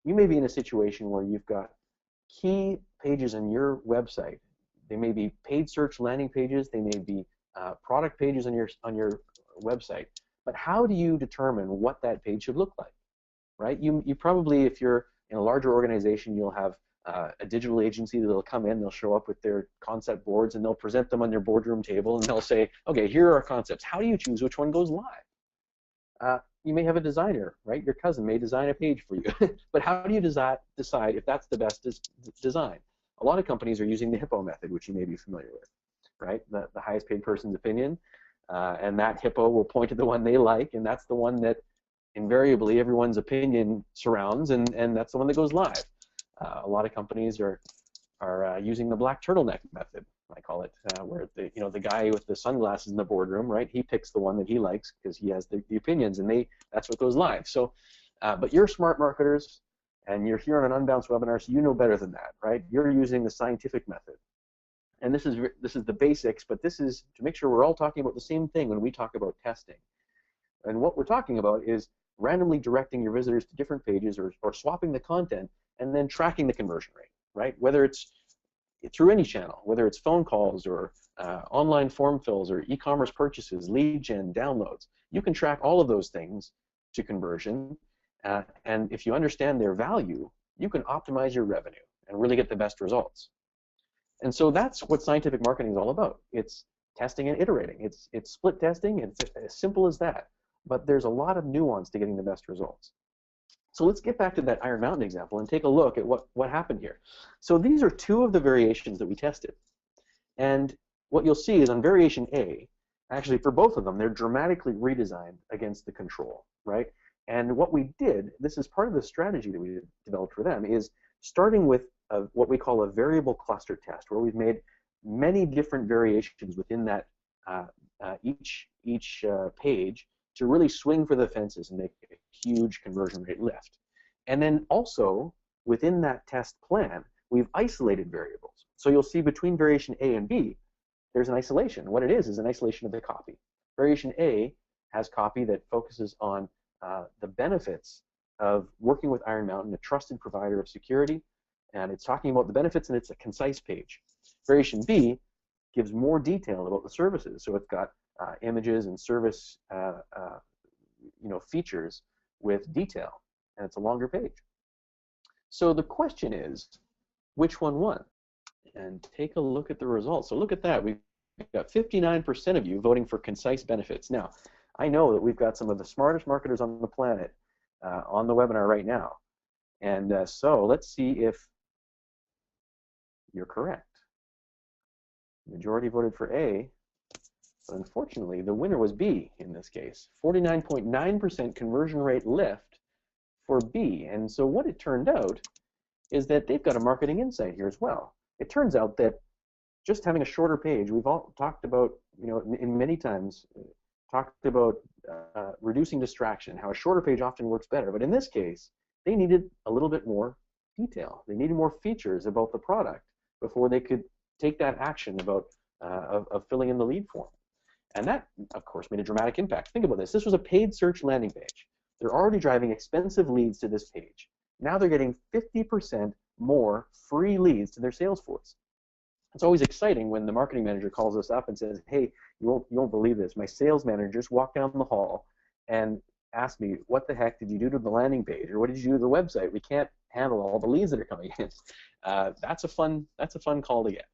you may be in a situation where you've got key pages on your website. They may be paid search landing pages. They may be product pages on your website. But how do you determine what that page should look like, right? You probably, if you're in a larger organization, you'll have a digital agency that'll come in, they'll show up with their concept boards, and they'll present them on their boardroom table, and they'll say, okay, here are our concepts. How do you choose which one goes live? You may have a designer, right? Your cousin may design a page for you. But how do you decide if that's the best design? A lot of companies are using the HIPPO method, which you may be familiar with, right? The highest paid person's opinion. And that HIPPO will point to the one they like, and that's the one that invariably everyone's opinion surrounds, and that's the one that goes live. A lot of companies are using the black turtleneck method, I call it, where the guy with the sunglasses in the boardroom, right? He picks the one that he likes because he has the opinions, and that's what goes live. So, but you're smart marketers, and you're here on an Unbounce webinar, so you know better than that, right? You're using the scientific method, and this is the basics, but this is to make sure we're all talking about the same thing when we talk about testing. And what we're talking about is randomly directing your visitors to different pages, or swapping the content, and then tracking the conversion rate, right? Whether it's through any channel, whether it's phone calls or online form fills or e-commerce purchases, lead gen, downloads, you can track all of those things to conversion. And if you understand their value, you can optimize your revenue and really get the best results. And so that's what scientific marketing is all about. It's testing and iterating. It's split testing. It's as simple as that. But there's a lot of nuance to getting the best results. So let's get back to that Iron Mountain example and take a look at what happened here. So these are two of the variations that we tested. And what you'll see is on variation A, actually for both of them, they're dramatically redesigned against the control, right? And what we did, this is part of the strategy that we developed for them, is starting with what we call a variable cluster test, where we've made many different variations within that each page to really swing for the fences and make a huge conversion rate lift. And then also, within that test plan, we've isolated variables. So you'll see between variation A and B, there's an isolation. What it is an isolation of the copy. Variation A has copy that focuses on the benefits of working with Iron Mountain, a trusted provider of security, and it's talking about the benefits, and it's a concise page. Variation B gives more detail about the services, so it's got images and service features with detail, and it's a longer page. So the question is, which one won? And take a look at the results. So look at that. We've got 59% of you voting for concise benefits. Now, I know that we've got some of the smartest marketers on the planet on the webinar right now. And so let's see if you're correct. Majority voted for A, but unfortunately the winner was B in this case. 49.9% conversion rate lift for B. And so what it turned out is that they've got a marketing insight here as well. It turns out that just having a shorter page, we've all talked about, in many times, talked about reducing distraction, how a shorter page often works better. But in this case, they needed a little bit more detail. They needed more features about the product before they could take that action about of filling in the lead form. And that, of course, made a dramatic impact. Think about this. This was a paid search landing page. They're already driving expensive leads to this page. Now they're getting 50% more free leads to their sales force. It's always exciting when the marketing manager calls us up and says, hey, you won't believe this. My sales manager just walked down the hall and asked me, what the heck did you do to the landing page, or what did you do to the website? We can't handle all the leads that are coming in. That's a fun call to get.